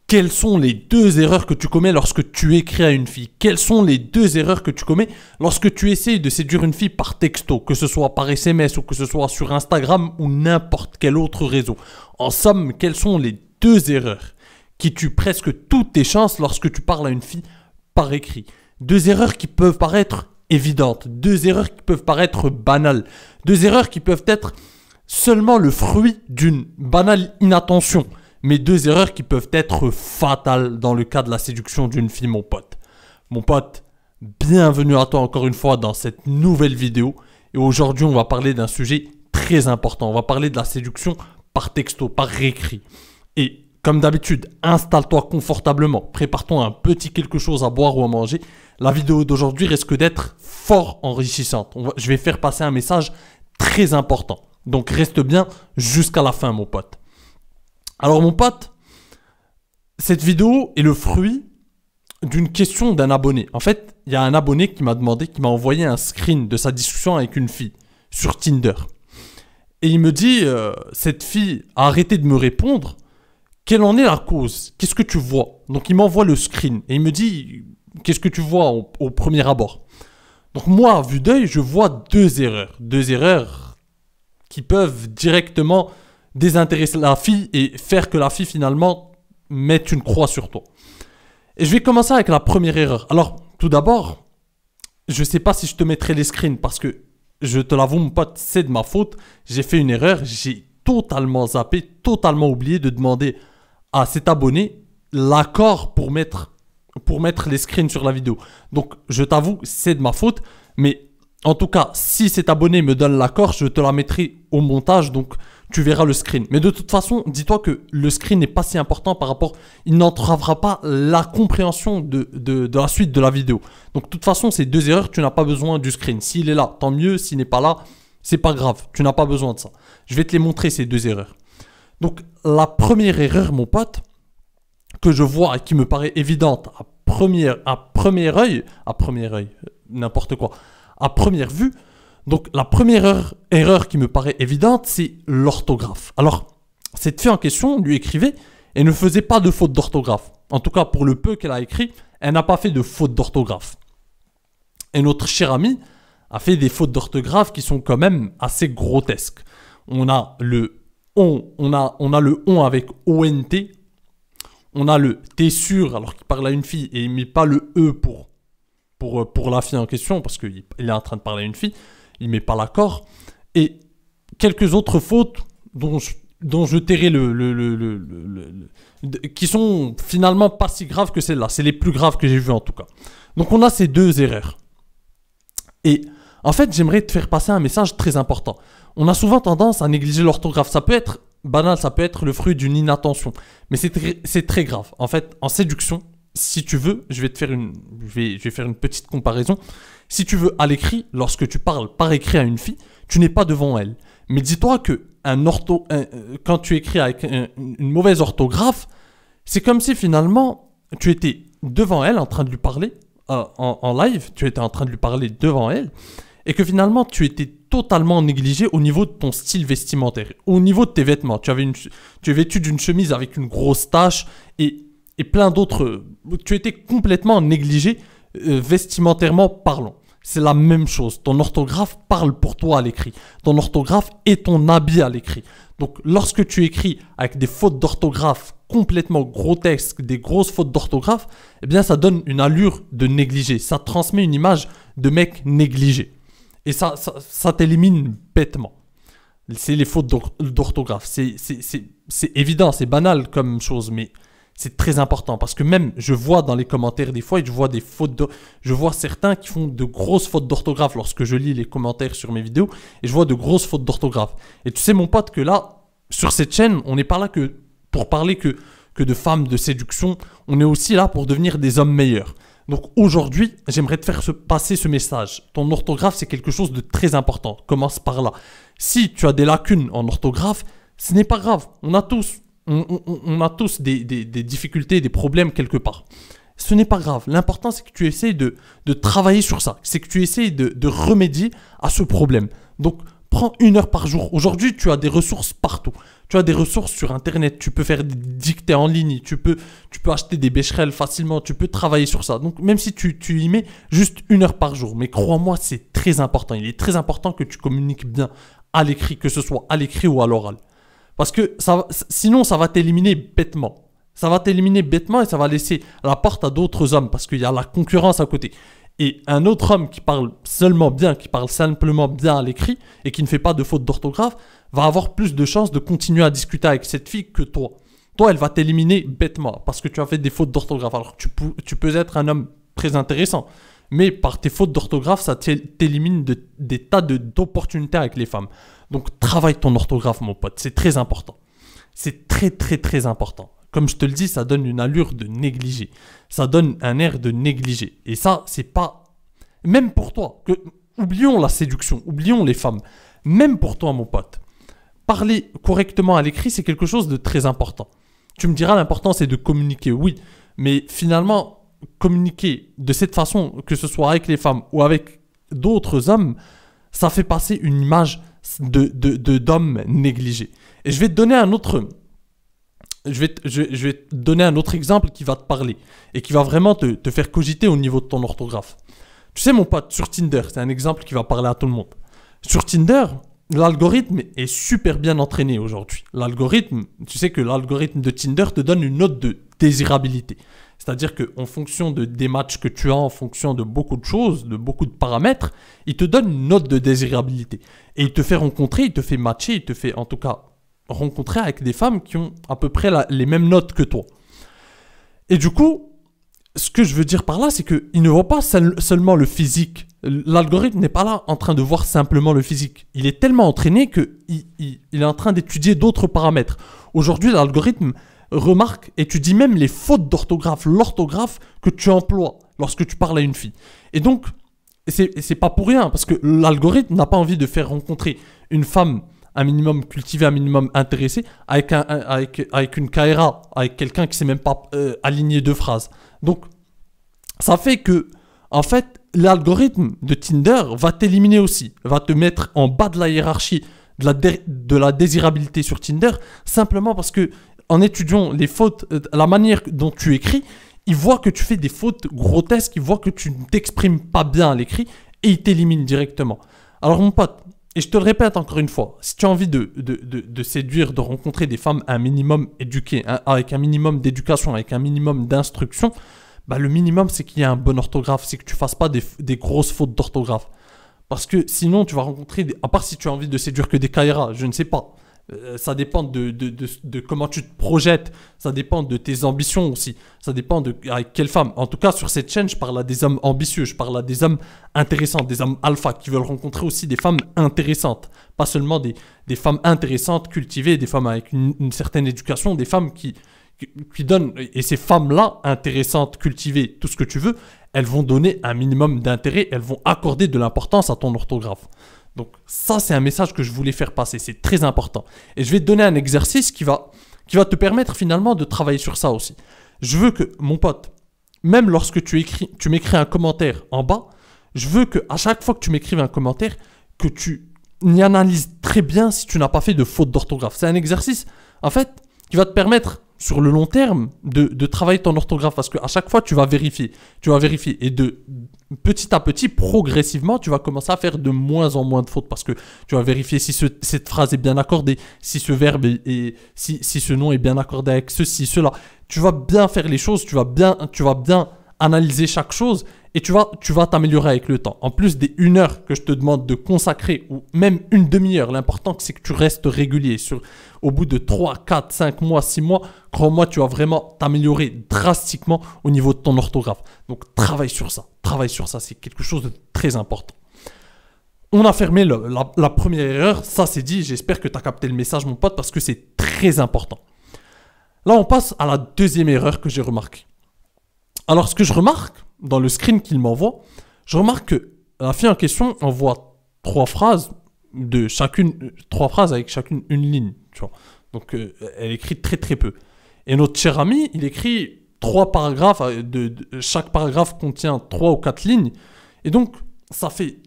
Quelles sont les deux erreurs que tu commets lorsque tu écris à une fille? Quelles sont les deux erreurs que tu commets lorsque tu essayes de séduire une fille par texto, que ce soit par SMS ou que ce soit sur Instagram ou n'importe quel autre réseau? En somme, quelles sont les deux erreurs qui tuent presque toutes tes chances lorsque tu parles à une fille par écrit? Deux erreurs qui peuvent paraître évidentes, deux erreurs qui peuvent paraître banales, deux erreurs qui peuvent être seulement le fruit d'une banale inattention, mais deux erreurs qui peuvent être fatales dans le cas de la séduction d'une fille, mon pote. Mon pote, bienvenue à toi encore une fois dans cette nouvelle vidéo. Et aujourd'hui, on va parler d'un sujet très important. On va parler de la séduction par texto, par écrit. Et comme d'habitude, installe-toi confortablement. Prépare-toi un petit quelque chose à boire ou à manger. La vidéo d'aujourd'hui risque d'être fort enrichissante. Je vais faire passer un message très important. Donc reste bien jusqu'à la fin, mon pote. Alors mon pote, cette vidéo est le fruit d'une question d'un abonné. En fait, il y a un abonné qui m'a envoyé un screen de sa discussion avec une fille sur Tinder. Et il me dit, cette fille a arrêté de me répondre. Quelle en est la cause? Qu'est-ce que tu vois? Donc il m'envoie le screen et il me dit, qu'est-ce que tu vois au premier abord? Donc moi, à vue d'œil, je vois deux erreurs. Deux erreurs qui peuvent directement désintéresser la fille et faire que la fille finalement mette une croix sur toi. Et je vais commencer avec la première erreur. Alors, tout d'abord, je ne sais pas si je te mettrai les screens parce que je te l'avoue, mon pote, c'est de ma faute. J'ai fait une erreur, j'ai totalement zappé, totalement oublié de demander à cet abonné l'accord pour mettre les screens sur la vidéo. Donc, je t'avoue, c'est de ma faute, mais en tout cas, si cet abonné me donne l'accord, je te la mettrai au montage, donc tu verras le screen. Mais de toute façon, dis-toi que le screen n'est pas si important par rapport... Il n'entravera pas la compréhension de la suite de la vidéo. Donc de toute façon, ces deux erreurs, tu n'as pas besoin du screen. S'il est là, tant mieux. S'il n'est pas là, c'est pas grave. Tu n'as pas besoin de ça. Je vais te les montrer, ces deux erreurs. Donc la première erreur, mon pote, que je vois et qui me paraît évidente à premier œil, n'importe quoi, à première vue. Donc la première erreur qui me paraît évidente, c'est l'orthographe. Alors, cette fille en question lui écrivait et ne faisait pas de faute d'orthographe. En tout cas, pour le peu qu'elle a écrit, elle n'a pas fait de faute d'orthographe. Et notre cher ami a fait des fautes d'orthographe qui sont quand même assez grotesques. On a le on avec ONT. On a le t'es sûr alors qu'il parle à une fille et il ne met pas le E pour la fille en question parce qu'il est en train de parler à une fille. Il ne met pas l'accord. Et quelques autres fautes dont je tairai qui sont finalement pas si graves que celles-là. C'est les plus graves que j'ai vues en tout cas. Donc on a ces deux erreurs. Et en fait, j'aimerais te faire passer un message très important. On a souvent tendance à négliger l'orthographe. Ça peut être banal, ça peut être le fruit d'une inattention. Mais c'est très grave. En fait, en séduction, si tu veux, je vais faire une petite comparaison. Si tu veux, à l'écrit, lorsque tu parles par écrit à une fille, tu n'es pas devant elle. Mais dis-toi que quand tu écris avec une mauvaise orthographe, c'est comme si finalement tu étais devant elle en train de lui parler en live, tu étais en train de lui parler devant elle, et que finalement tu étais totalement négligé au niveau de ton style vestimentaire, au niveau de tes vêtements. Tu es vêtu d'une chemise avec une grosse tache et plein d'autres. Tu étais complètement négligé vestimentairement parlant. C'est la même chose. Ton orthographe parle pour toi à l'écrit. Ton orthographe est ton habit à l'écrit. Donc, lorsque tu écris avec des fautes d'orthographe complètement grotesques, des grosses fautes d'orthographe, eh bien, ça donne une allure de négligé. Ça transmet une image de mec négligé. Et ça t'élimine bêtement. C'est les fautes d'orthographe. C'est évident, c'est banal comme chose, mais c'est très important parce que même je vois dans les commentaires des fois, je vois certains qui font de grosses fautes d'orthographe lorsque je lis les commentaires sur mes vidéos et je vois de grosses fautes d'orthographe. Et tu sais mon pote que là, sur cette chaîne, on n'est pas là que pour parler que de femmes, de séduction, on est aussi là pour devenir des hommes meilleurs. Donc aujourd'hui, j'aimerais te faire passer ce message. Ton orthographe, c'est quelque chose de très important. Commence par là. Si tu as des lacunes en orthographe, ce n'est pas grave. On a tous des difficultés, des problèmes quelque part. Ce n'est pas grave. L'important, c'est que tu essayes de travailler sur ça. C'est que tu essayes de remédier à ce problème. Donc, Prends 1 heure par jour. Aujourd'hui, tu as des ressources partout. Tu as des ressources sur Internet. Tu peux faire des dictées en ligne. Tu peux acheter des bécherelles facilement. Tu peux travailler sur ça. Donc, même si tu y mets juste 1 heure par jour. Mais crois-moi, c'est très important. Il est très important que tu communiques bien à l'écrit, que ce soit à l'écrit ou à l'oral. Parce que sinon, ça va t'éliminer bêtement. Ça va t'éliminer bêtement et ça va laisser la porte à d'autres hommes parce qu'il y a la concurrence à côté. Et un autre homme qui parle seulement bien, qui parle simplement bien à l'écrit et qui ne fait pas de faute d'orthographe, va avoir plus de chances de continuer à discuter avec cette fille que toi. Toi, elle va t'éliminer bêtement parce que tu as fait des fautes d'orthographe. Alors tu peux être un homme très intéressant, mais par tes fautes d'orthographe, ça t'élimine des tas d'opportunités avec les femmes. Donc travaille ton orthographe, mon pote, c'est très important. C'est très très très important. Comme je te le dis, ça donne une allure de négligé. Ça donne un air de négligé. Et ça, c'est pas... Même pour toi, oublions la séduction, oublions les femmes. Même pour toi, mon pote, parler correctement à l'écrit, c'est quelque chose de très important. Tu me diras, l'important, c'est de communiquer, oui. Mais finalement, communiquer de cette façon, que ce soit avec les femmes ou avec d'autres hommes, ça fait passer une image d'homme négligé. Et je vais te donner un autre... Je vais te donner un autre exemple qui va te parler et qui va vraiment te faire cogiter au niveau de ton orthographe. Tu sais, mon pote, sur Tinder, c'est un exemple qui va parler à tout le monde. Sur Tinder, l'algorithme est super bien entraîné aujourd'hui. L'algorithme, tu sais que l'algorithme de Tinder te donne une note de désirabilité. C'est-à-dire qu'en fonction des matchs que tu as, en fonction de beaucoup de choses, de beaucoup de paramètres, il te donne une note de désirabilité. Et il te fait rencontrer, il te fait matcher, il te fait en tout cas rencontrer avec des femmes qui ont à peu près les mêmes notes que toi. Et du coup, ce que je veux dire par là, c'est qu'il ne voit pas seulement le physique. L'algorithme n'est pas là en train de voir simplement le physique. Il est tellement entraîné qu'il est en train d'étudier d'autres paramètres. Aujourd'hui, l'algorithme étudie même les fautes d'orthographe, l'orthographe que tu emploies lorsque tu parles à une fille. Et donc, c'est pas pour rien, parce que l'algorithme n'a pas envie de faire rencontrer une femme un minimum cultivé, un minimum intéressé, avec une KRA, avec quelqu'un qui ne sait même pas aligner 2 phrases. Donc, ça fait que, en fait, l'algorithme de Tinder va t'éliminer aussi, va te mettre en bas de la hiérarchie de la désirabilité sur Tinder, simplement parce que, en étudiant les fautes, la manière dont tu écris, il voit que tu fais des fautes grotesques, il voit que tu ne t'exprimes pas bien à l'écrit, et il t'élimine directement. Alors, mon pote, et je te le répète encore une fois, si tu as envie de séduire, de rencontrer des femmes un minimum éduquées, hein, avec un minimum d'éducation, avec un minimum d'instruction, bah le minimum c'est qu'il y ait un bon orthographe, c'est que tu ne fasses pas des grosses fautes d'orthographe. Parce que sinon tu vas rencontrer, à part si tu as envie de séduire que des Kaira, je ne sais pas. Ça dépend de comment tu te projettes, ça dépend de tes ambitions aussi, ça dépend avec quelle femme. En tout cas, sur cette chaîne, je parle à des hommes ambitieux, je parle à des hommes intéressants, des hommes alpha qui veulent rencontrer aussi des femmes intéressantes. Pas seulement des femmes intéressantes, cultivées, des femmes avec une certaine éducation, des femmes qui donnent. Et ces femmes-là, intéressantes, cultivées, tout ce que tu veux, elles vont donner un minimum d'intérêt, elles vont accorder de l'importance à ton orthographe. Donc ça, c'est un message que je voulais faire passer, c'est très important. Et je vais te donner un exercice qui va te permettre finalement de travailler sur ça aussi. Je veux que, mon pote, même lorsque tu m'écris un commentaire en bas, je veux qu'à chaque fois que tu m'écrives un commentaire, que tu y analyses très bien si tu n'as pas fait de faute d'orthographe. C'est un exercice, en fait, qui va te permettre, sur le long terme, de travailler ton orthographe. Parce qu'à chaque fois, tu vas vérifier. Et petit à petit, progressivement, tu vas commencer à faire de moins en moins de fautes. Parce que tu vas vérifier si cette phrase est bien accordée, si ce verbe si ce nom est bien accordé avec ceci, cela. Tu vas bien faire les choses, tu vas bien analyser chaque chose et tu vas t'améliorer avec le temps. En plus des 1 heure que je te demande de consacrer, ou même une demi-heure, l'important c'est que tu restes régulier. Au bout de 3, 4, 5 mois, 6 mois, crois-moi, tu vas vraiment t'améliorer drastiquement au niveau de ton orthographe. Donc travaille sur ça, c'est quelque chose de très important. On a fermé la première erreur, ça c'est dit, j'espère que tu as capté le message mon pote parce que c'est très important. Là on passe à la deuxième erreur que j'ai remarquée. Alors ce que je remarque dans le screen qu'il m'envoie, je remarque que la fille en question envoie 3 phrases avec chacune une ligne, tu vois. Donc elle écrit très très peu. Et notre cher ami, il écrit 3 paragraphes, chaque paragraphe contient 3 ou 4 lignes. Et donc ça fait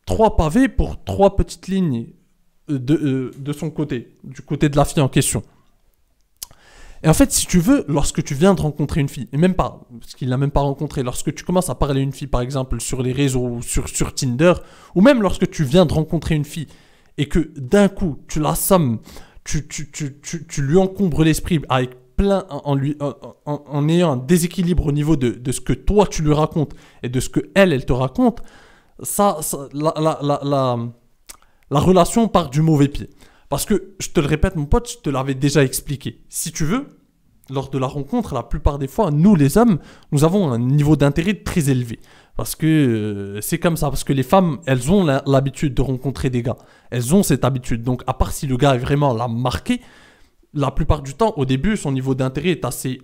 3 pavés pour 3 petites lignes de son côté, du côté de la fille en question. Et en fait, si tu veux, lorsque tu viens de rencontrer une fille, et même pas, parce qu'il l'a même pas rencontrée, lorsque tu commences à parler à une fille, par exemple, sur les réseaux, ou sur Tinder, ou même lorsque tu viens de rencontrer une fille, et que d'un coup, tu l'assommes, tu lui encombres l'esprit avec plein, en ayant un déséquilibre au niveau de ce que toi tu lui racontes, et de ce que elle te raconte, la relation part du mauvais pied. Parce que, je te le répète mon pote, je te l'avais déjà expliqué. Si tu veux, lors de la rencontre, la plupart des fois, nous les hommes, nous avons un niveau d'intérêt très élevé. Parce que c'est comme ça, parce que les femmes, elles ont l'habitude de rencontrer des gars. Elles ont cette habitude. Donc, à part si le gars est vraiment l'a marqué, la plupart du temps, au début, son niveau d'intérêt est assez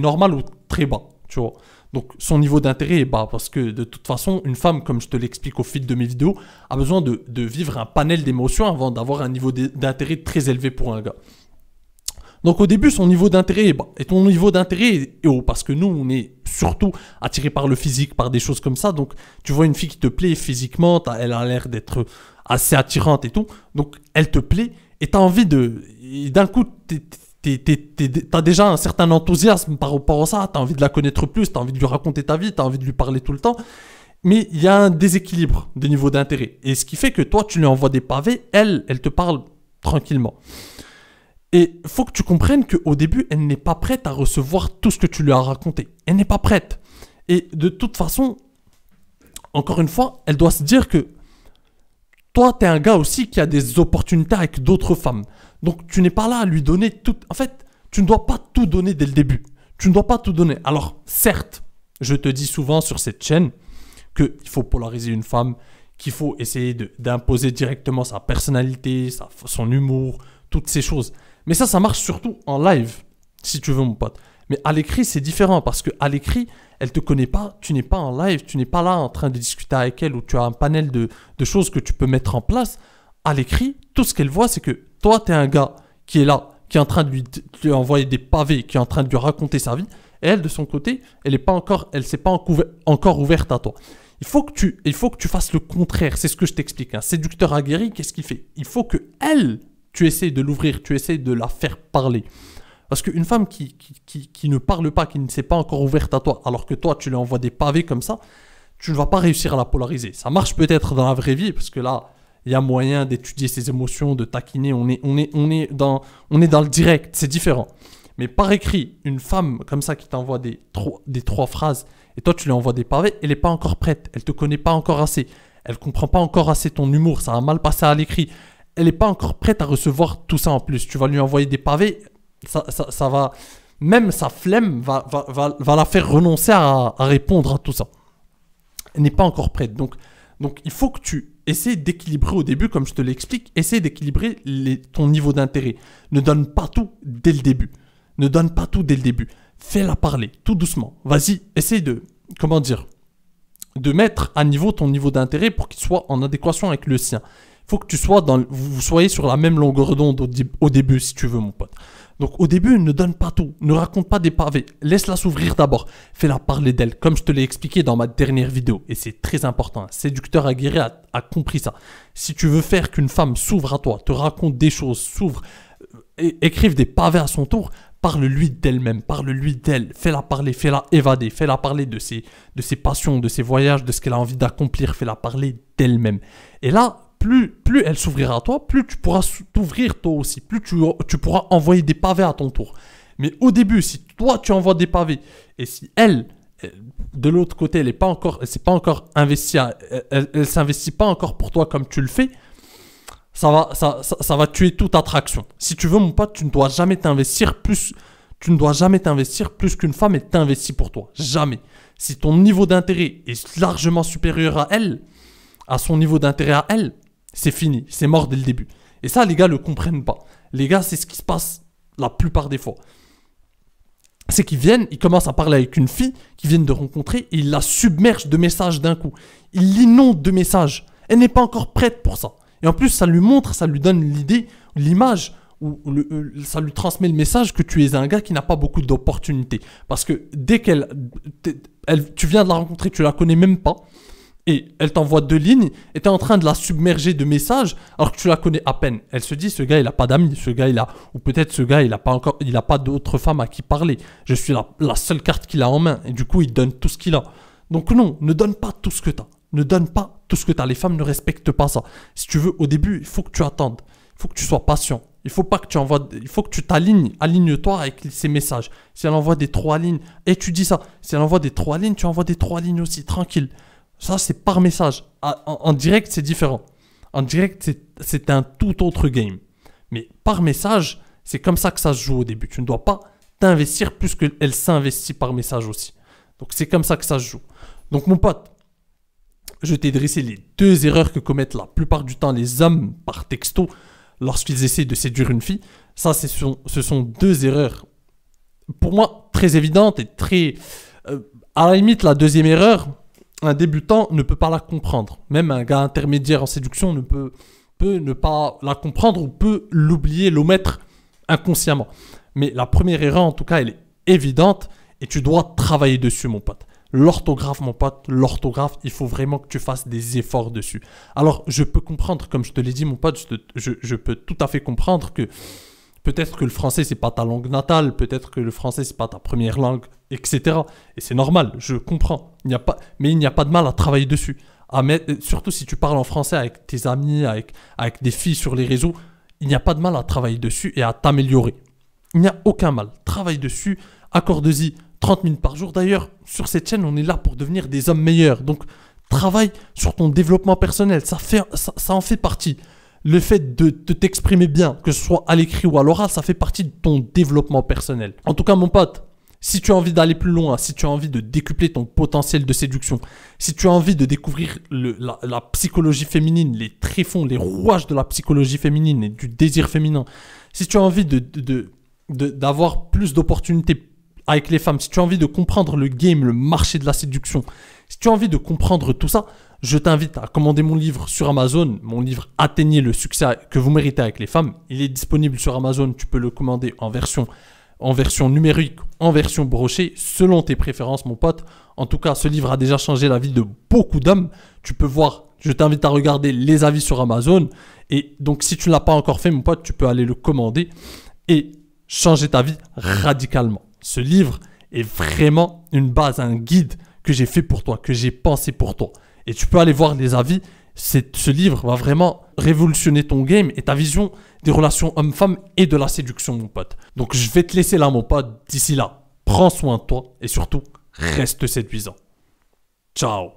normal ou très bas, tu vois. Donc, son niveau d'intérêt est bas parce que, de toute façon, une femme, comme je te l'explique au fil de mes vidéos, a besoin de vivre un panel d'émotions avant d'avoir un niveau d'intérêt très élevé pour un gars. Donc, au début, son niveau d'intérêt est bas. Et ton niveau d'intérêt est haut parce que nous, on est surtout attirés par le physique, par des choses comme ça. Donc, tu vois une fille qui te plaît physiquement, elle a l'air d'être assez attirante et tout. Donc, elle te plaît et tu as envie de... Et d'un coup, t'as déjà un certain enthousiasme par rapport à ça, t'as envie de la connaître plus, t'as envie de lui raconter ta vie, t'as envie de lui parler tout le temps. Mais il y a un déséquilibre de niveau d'intérêt. Et ce qui fait que toi, tu lui envoies des pavés, elle te parle tranquillement. Et il faut que tu comprennes qu'au début, elle n'est pas prête à recevoir tout ce que tu lui as raconté. Elle n'est pas prête. Et de toute façon, encore une fois, elle doit se dire que toi, tu es un gars aussi qui a des opportunités avec d'autres femmes. Donc, tu n'es pas là à lui donner tout. En fait, tu ne dois pas tout donner dès le début. Tu ne dois pas tout donner. Alors, certes, je te dis souvent sur cette chaîne qu'il faut polariser une femme, qu'il faut essayer d'imposer directement sa personnalité, son humour, toutes ces choses. Mais ça marche surtout en live, si tu veux, mon pote. Mais à l'écrit, c'est différent parce qu'à l'écrit, elle ne te connaît pas, tu n'es pas en live, tu n'es pas là en train de discuter avec elle ou tu as un panel de choses que tu peux mettre en place. À l'écrit, tout ce qu'elle voit, c'est que toi, tu es un gars qui est là, qui est en train de lui envoyer des pavés, qui est en train de lui raconter sa vie. Et elle, de son côté, elle s'est pas encore ouverte à toi. Il faut que tu fasses le contraire. C'est ce que je t'explique. Un séducteur aguerri, qu'est-ce qu'il fait? Il faut que tu essayes de l'ouvrir, tu essayes de la faire parler. Parce qu'une femme qui ne parle pas, qui ne s'est pas encore ouverte à toi, alors que toi, tu lui envoies des pavés comme ça, tu ne vas pas réussir à la polariser. Ça marche peut-être dans la vraie vie, parce que là, il y a moyen d'étudier ses émotions, de taquiner. On est dans le direct, c'est différent. Mais par écrit, une femme comme ça qui t'envoie des trois phrases, et toi, tu lui envoies des pavés, elle n'est pas encore prête. Elle ne te connaît pas encore assez. Elle ne comprend pas encore assez ton humour. Ça a mal passé à l'écrit. Elle n'est pas encore prête à recevoir tout ça en plus. Tu vas lui envoyer des pavés, ça va... Même sa flemme va la faire renoncer à répondre à tout ça. Elle n'est pas encore prête. Donc, il faut que tu essaies d'équilibrer au début, comme je te l'explique. Essaie d'équilibrer ton niveau d'intérêt. Ne donne pas tout dès le début. Ne donne pas tout dès le début. Fais-la parler, tout doucement. Vas-y, essaie de mettre à niveau ton niveau d'intérêt pour qu'il soit en adéquation avec le sien. Il faut que vous soyez sur la même longueur d'onde au début, si tu veux, mon pote. Donc, au début, ne donne pas tout. Ne raconte pas des pavés. Laisse-la s'ouvrir d'abord. Fais-la parler d'elle, comme je te l'ai expliqué dans ma dernière vidéo. Et c'est très important. Un séducteur aguerri a compris ça. Si tu veux faire qu'une femme s'ouvre à toi, te raconte des choses, écrive des pavés à son tour, parle-lui d'elle-même, parle-lui d'elle. Fais-la parler, fais-la évader. Fais-la parler de ses passions, de ses voyages, de ce qu'elle a envie d'accomplir. Fais-la parler d'elle-même. Et là, plus elle s'ouvrira à toi, plus tu pourras t'ouvrir toi aussi, plus tu pourras envoyer des pavés à ton tour. Mais au début, si toi tu envoies des pavés, et si elle, de l'autre côté, elle s'est pas encore investie, elle s'investit pas encore pour toi comme tu le fais, ça va tuer toute attraction. Si tu veux, mon pote, tu ne dois jamais t'investir plus qu'une femme elle t'investit pour toi. Jamais. Si ton niveau d'intérêt est largement supérieur à son niveau d'intérêt à elle, c'est fini, c'est mort dès le début. Et ça, les gars ne le comprennent pas. Les gars, c'est ce qui se passe la plupart des fois. C'est ils commencent à parler avec une fille qu'ils viennent de rencontrer et ils la submergent de messages d'un coup. Ils l'inondent de messages. Elle n'est pas encore prête pour ça. Et en plus, ça lui donne l'idée, l'image, ou ça lui transmet le message que tu es un gars qui n'a pas beaucoup d'opportunités. Parce que dès tu viens de la rencontrer, tu la connais même pas. et elle t'envoie 2 lignes et tu es en train de la submerger de messages alors que tu la connais à peine. Elle se dit, ce gars, il n'a pas d'amis, ce gars, ou peut-être ce gars, il n'a pas d'autres femmes à qui parler. Je suis la seule carte qu'il a en main et du coup, il donne tout ce qu'il a. Donc non, ne donne pas tout ce que tu as. Ne donne pas tout ce que tu as. Les femmes ne respectent pas ça. Si tu veux, au début, il faut que tu attendes. Il faut que tu sois patient. Il faut pas que tu envoies. Il faut que tu t'alignes. Aligne-toi avec ces messages. Si elle envoie des 3 lignes, étudie ça. Si elle envoie des 3 lignes, tu envoies des 3 lignes aussi, tranquille. Ça, c'est par message. En direct, c'est différent. En direct, c'est un tout autre game. Mais par message, c'est comme ça que ça se joue au début. Tu ne dois pas t'investir plus qu'elle s'investit par message aussi. Donc, c'est comme ça que ça se joue. Donc, mon pote, je t'ai dressé les 2 erreurs que commettent la plupart du temps les hommes par texto lorsqu'ils essaient de séduire une fille. Ça, ce sont 2 erreurs, pour moi, très évidentes et très... à la limite, la deuxième erreur, un débutant ne peut pas la comprendre. Même un gars intermédiaire en séduction peut ne pas la comprendre ou peut l'oublier, l'omettre inconsciemment. Mais la première erreur, en tout cas, elle est évidente et tu dois travailler dessus, mon pote. L'orthographe, mon pote, l'orthographe, il faut vraiment que tu fasses des efforts dessus. Alors, je peux comprendre, comme je te l'ai dit, mon pote, je peux tout à fait comprendre que peut-être que le français, c'est pas ta langue natale, peut-être que le français, c'est pas ta première langue, etc. Et c'est normal, je comprends. Mais il n'y a pas de mal à travailler dessus. Surtout si tu parles en français avec tes amis, avec des filles sur les réseaux, il n'y a pas de mal à travailler dessus et à t'améliorer. Il n'y a aucun mal. Travaille dessus, accorde-y 30 minutes par jour. D'ailleurs, sur cette chaîne, on est là pour devenir des hommes meilleurs. Donc, travaille sur ton développement personnel. Ça en fait partie. Le fait de t'exprimer bien, que ce soit à l'écrit ou à l'oral, ça fait partie de ton développement personnel. En tout cas, mon pote, si tu as envie d'aller plus loin, si tu as envie de décupler ton potentiel de séduction, si tu as envie de découvrir la psychologie féminine, les tréfonds, les rouages de la psychologie féminine et du désir féminin, si tu as envie d'avoir plus d'opportunités avec les femmes, si tu as envie de comprendre le game, le marché de la séduction, si tu as envie de comprendre tout ça, je t'invite à commander mon livre sur Amazon, mon livre « Atteignez le succès que vous méritez avec les femmes ». Il est disponible sur Amazon, tu peux le commander en version numérique, en version brochée, selon tes préférences, mon pote. En tout cas, ce livre a déjà changé la vie de beaucoup d'hommes. Tu peux voir, je t'invite à regarder les avis sur Amazon. Et donc, si tu ne l'as pas encore fait, mon pote, tu peux aller le commander et changer ta vie radicalement. Ce livre est vraiment une base, un guide que j'ai fait pour toi, que j'ai pensé pour toi. Et tu peux aller voir les avis. Ce livre va vraiment révolutionner ton game et ta vision des relations hommes-femmes et de la séduction, mon pote. Donc, je vais te laisser là, mon pote. D'ici là, prends soin de toi et surtout, reste séduisant. Ciao.